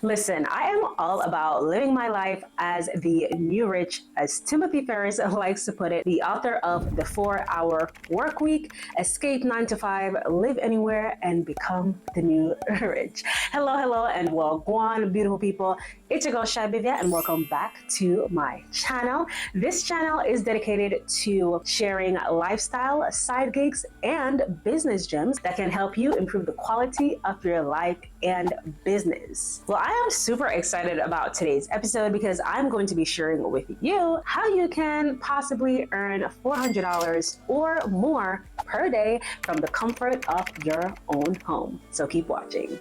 Listen, I am all about living my life as the new rich, as Timothy Ferris likes to put it, the author of The 4-Hour Work Week, Escape 9 to 5, Live Anywhere, and Become the New Rich. Hello, and welcome, beautiful people. It's your girl, Shy-Bivia, and welcome back to my channel. This channel is dedicated to sharing lifestyle, side gigs, and business gems that can help you improve the quality of your life and business. Well, I am super excited about today's episode because I'm going to be sharing with you how you can possibly earn $400 or more per day from the comfort of your own home. So keep watching.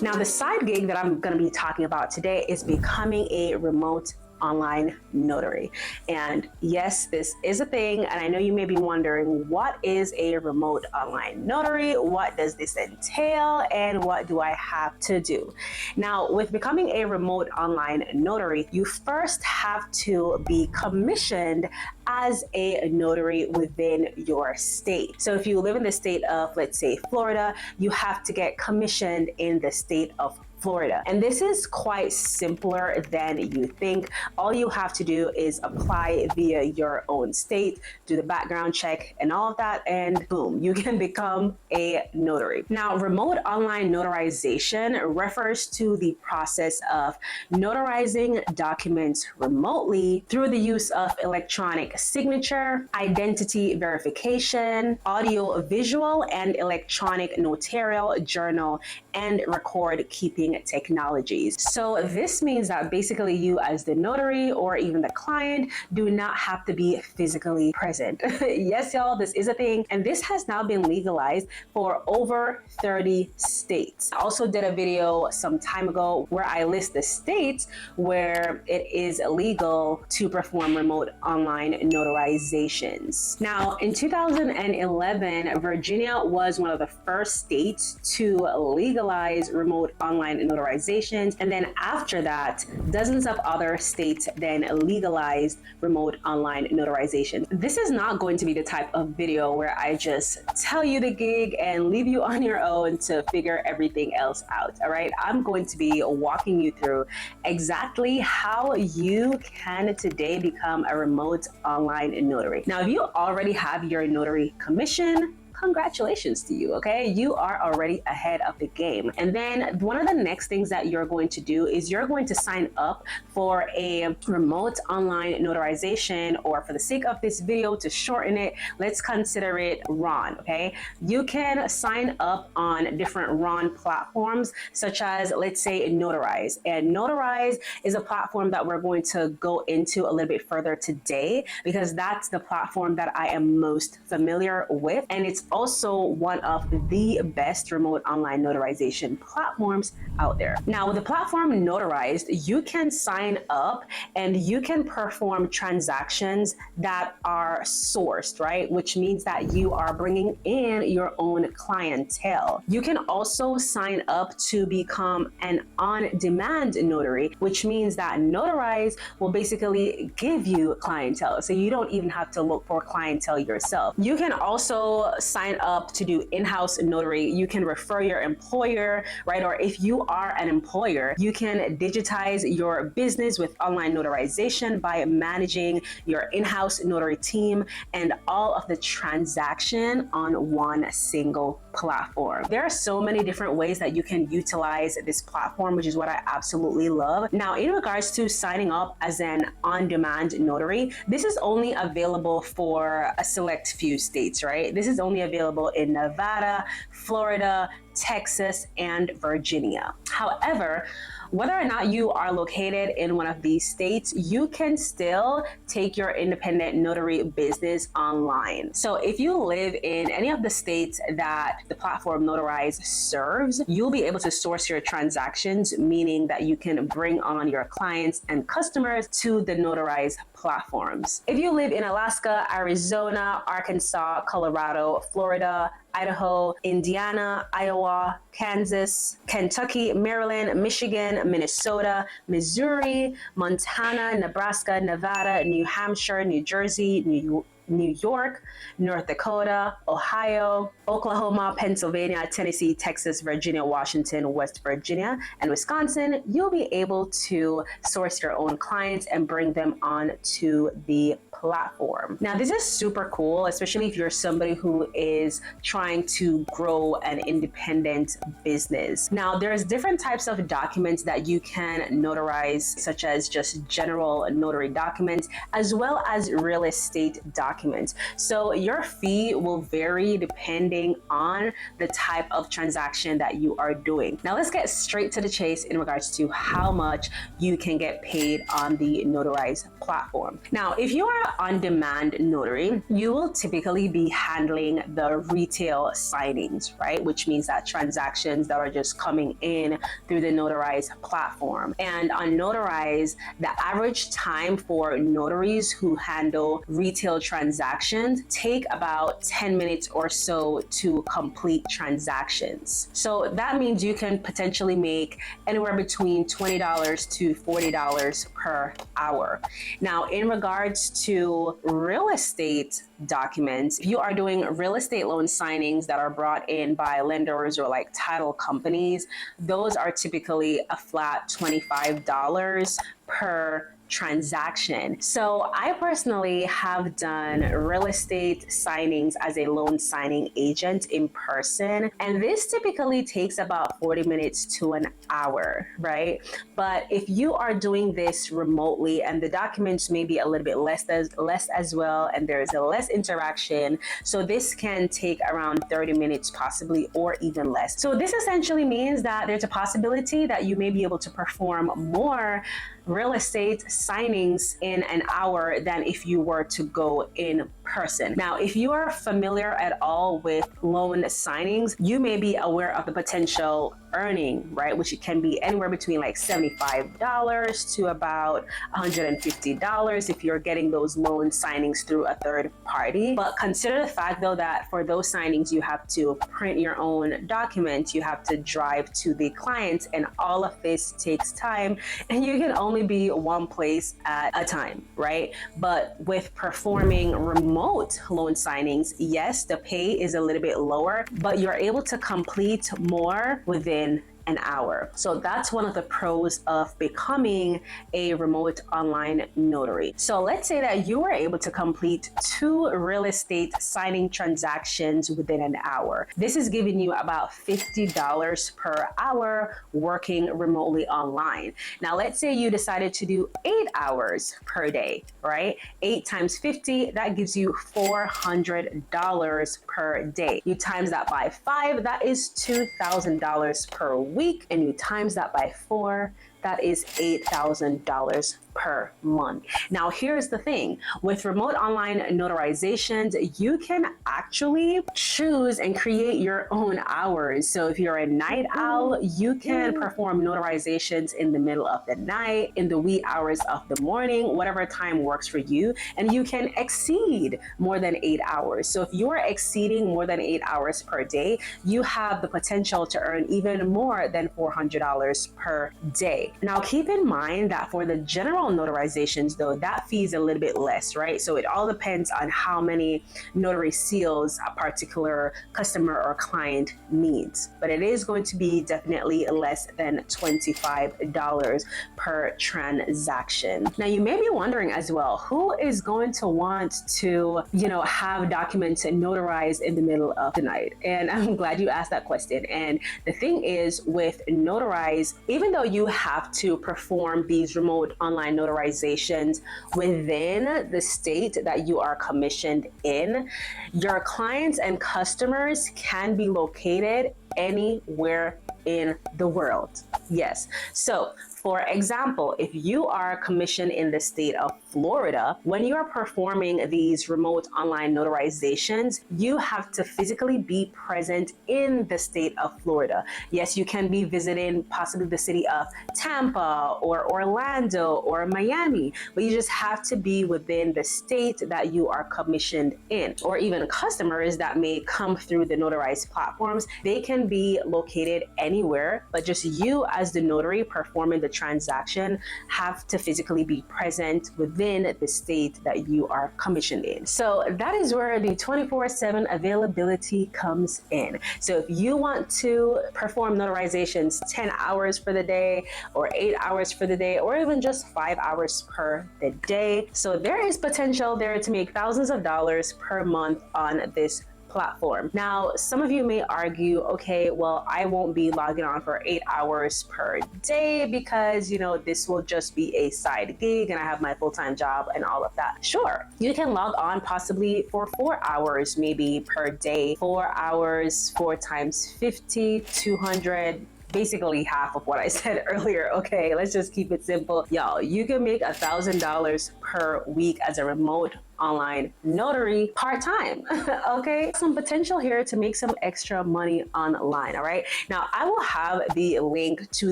Now, the side gig that I'm going to be talking about today is becoming a remote online notary. And yes, this is a thing. And I know you may be wondering, what is a remote online notary? What does this entail? And what do I have to do? Now, with becoming a remote online notary, you first have to be commissioned as a notary within your state. So if you live in the state of, let's say, Florida, you have to get commissioned in the state of Florida. And this is quite simpler than you think. All you have to do is apply via your own state, do the background check and all of that, and boom, you can become a notary. Now, remote online notarization refers to the process of notarizing documents remotely through the use of electronic signature, identity verification, audio visual, and electronic notarial journal and record keeping technologies. So this means that basically you as the notary or even the client do not have to be physically present. Yes, y'all, this is a thing. And this has now been legalized for over 30 states. I also did a video some time ago where I list the states where it is illegal to perform remote online notarizations. Now, in 2011, Virginia was one of the first states to legalize remote online notarizations, and then after that, dozens of other states then legalized remote online notarization. This is not going to be the type of video where I just tell you the gig and leave you on your own to figure everything else out, all right? I'm going to be walking you through exactly how you can today become a remote online notary. Now, if you already have your notary commission, congratulations to you, okay? You are already ahead of the game. And then one of the next things that you're going to do is you're going to sign up for a remote online notarization, or for the sake of this video, to shorten it, let's consider it RON, okay? You can sign up on different RON platforms, such as, let's say, Notarize. And Notarize is a platform that we're going to go into a little bit further today because that's the platform that I am most familiar with. And it's also one of the best remote online notarization platforms out there. Now, with the platform Notarized, you can sign up and you can perform transactions that are sourced, right? Which means that you are bringing in your own clientele. You can also sign up to become an on-demand notary, which means that Notarized will basically give you clientele. So you don't even have to look for clientele yourself. You can also sign up to do in-house notary. You can refer your employer, right? Or if you are an employer, you can digitize your business with online notarization by managing your in-house notary team and all of the transaction on one single platform. There are so many different ways that you can utilize this platform, which is what I absolutely love. Now, in regards to signing up as an on-demand notary, this is only available for a select few states, right? This is only available in Nevada, Florida, Texas, and Virginia. However, whether or not you are located in one of these states, you can still take your independent notary business online. So if you live in any of the states that the platform Notarize serves, you'll be able to source your transactions, meaning that you can bring on your clients and customers to the Notarize platforms. If you live in Alaska, Arizona, Arkansas, Colorado, Florida, Idaho, Indiana, Iowa, Kansas, Kentucky, Maryland, Michigan, Minnesota, Missouri, Montana, Nebraska, Nevada, New Hampshire, New Jersey, New New York, North Dakota, Ohio, Oklahoma, Pennsylvania, Tennessee, Texas, Virginia, Washington, West Virginia, and Wisconsin, you'll be able to source your own clients and bring them on to the platform. Now, this is super cool, especially if you're somebody who is trying to grow an independent business. Now, there's different types of documents that you can notarize, such as just general notary documents, as well as real estate documents. So your fee will vary depending on the type of transaction that you are doing. Now, let's get straight to the chase in regards to how much you can get paid on the notarized platform. Now, if you are on-demand notary, you will typically be handling the retail signings, right? Which means that transactions that are just coming in through the notarized platform. And on notarized, the average time for notaries who handle retail transactions take about 10 minutes or so to complete transactions. So that means you can potentially make anywhere between $20 to $40 per hour. Now, in regards to real estate documents, if you are doing real estate loan signings that are brought in by lenders or like title companies, those are typically a flat $25 per transaction. So I personally have done real estate signings as a loan signing agent in person, and this typically takes about 40 minutes to an hour, right? But if you are doing this remotely and the documents may be a little bit less as well, and there's a less interaction, so this can take around 30 minutes possibly, or even less. So this essentially means that there's a possibility that you may be able to perform more real estate signings in an hour than if you were to go in person. Now, if you are familiar at all with loan signings, you may be aware of the potential earning, right? Which it can be anywhere between like $75 to about $150 if you're getting those loan signings through a third party. But consider the fact though that for those signings, you have to print your own documents, you have to drive to the client, and all of this takes time, and you can only be one place at a time, right? But with performing remote loan signings, yes, the pay is a little bit lower, but you're able to complete more within an hour. So that's one of the pros of becoming a remote online notary. So let's say that you were able to complete 2 real estate signing transactions within an hour. This is giving you about $50 per hour working remotely online. Now, let's say you decided to do 8 hours per day, right? 8 times 50, that gives you $400 per day. You times that by 5, that is $2,000 per week, and you times that by 4, that is $8,000 per month. Now, here's the thing. With remote online notarizations, you can actually choose and create your own hours. So if you're a night owl, you can perform notarizations in the middle of the night, in the wee hours of the morning, whatever time works for you, and you can exceed more than 8 hours. So if you're exceeding more than 8 hours per day, you have the potential to earn even more than $400 per day. Now, keep in mind that for the general notarizations, though, that fee is a little bit less, right? So it all depends on how many notary seals a particular customer or client needs. But it is going to be definitely less than $25 per transaction. Now, you may be wondering as well, who is going to want to, have documents notarized in the middle of the night? And I'm glad you asked that question. And the thing is, with notarized, even though you have to perform these remote online notarizations within the state that you are commissioned in, your clients and customers can be located anywhere in the world. Yes. So, for example, if you are commissioned in the state of Florida, when you are performing these remote online notarizations, you have to physically be present in the state of Florida. Yes, you can be visiting possibly the city of Tampa or Orlando or Miami, but you just have to be within the state that you are commissioned in. Or even customers that may come through the notarized platforms, they can be located anywhere, but just you as the notary performing the transaction have to physically be present within the state that you are commissioned in. So that is where the 24/7 availability comes in. So if you want to perform notarizations 10 hours for the day, or 8 hours for the day, or even just 5 hours per the day, so there is potential there to make thousands of dollars per month on this platform. Now, some of you may argue, okay, well, I won't be logging on for 8 hours per day because, this will just be a side gig and I have my full-time job and all of that. Sure, you can log on possibly for 4 hours maybe per day. 4 hours, 4 times 50, 200, basically half of what I said earlier. Okay, let's just keep it simple. Y'all, you can make $1,000 per week as a remote online notary part-time. Okay, some potential here to make some extra money online. All right, now I will have the link to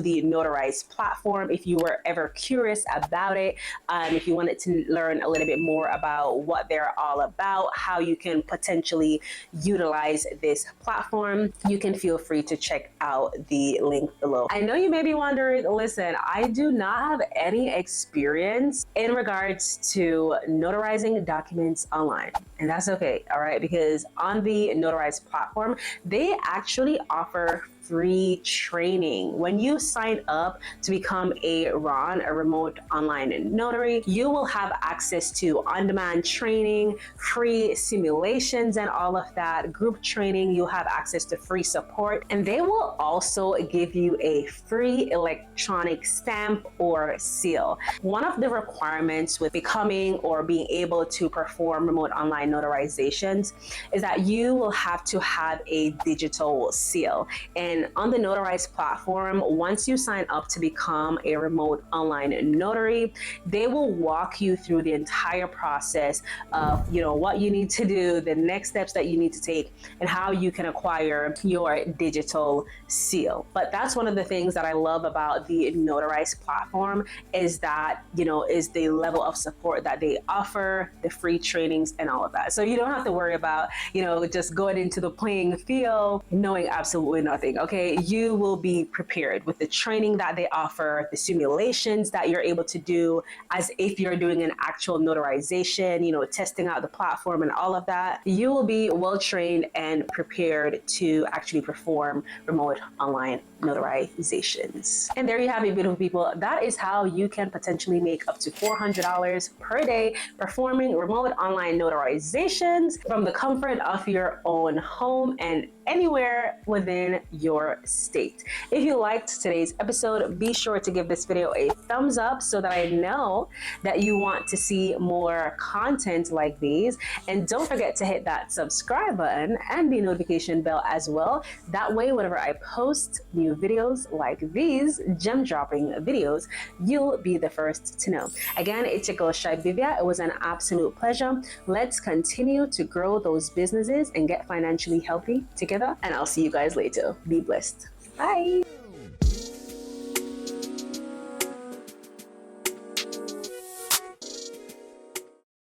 the notarized platform if you were ever curious about it. If you wanted to learn a little bit more about what they're all about, how you can potentially utilize this platform, you can feel free to check out the link below. I know you may be wondering, listen, I do not have any experience in regards to notarizing documents online, and that's okay. All right, because on the notarized platform, they actually offer free training. When you sign up to become a RON, a remote online notary, you will have access to on-demand training, free simulations and all of that, group training. You'll have access to free support, and they will also give you a free electronic stamp or seal. One of the requirements with becoming or being able to perform remote online notarizations is that you will have to have a digital seal. And on the notarized platform, once you sign up to become a remote online notary, they will walk you through the entire process of, what you need to do, the next steps that you need to take, and how you can acquire your digital seal. But that's one of the things that I love about the notarized platform is that, is the level of support that they offer, the free trainings and all of that. So you don't have to worry about, just going into the playing field knowing absolutely nothing. Okay, you will be prepared with the training that they offer, the simulations that you're able to do as if you're doing an actual notarization, testing out the platform and all of that. You will be well trained and prepared to actually perform remote online notarizations. And there you have it, beautiful people. That is how you can potentially make up to $400 per day performing remote online notarizations from the comfort of your own home and anywhere within your state. If you liked today's episode, be sure to give this video a thumbs up so that I know that you want to see more content like these. And don't forget to hit that subscribe button and the notification bell as well. That way, whenever I post new videos like these gem dropping videos, you'll be the first to know. Again, it's your girl Shy-Bivia. It was an absolute pleasure. Let's continue to grow those businesses and get financially healthy together. And I'll see you guys later. Be blessed. Bye.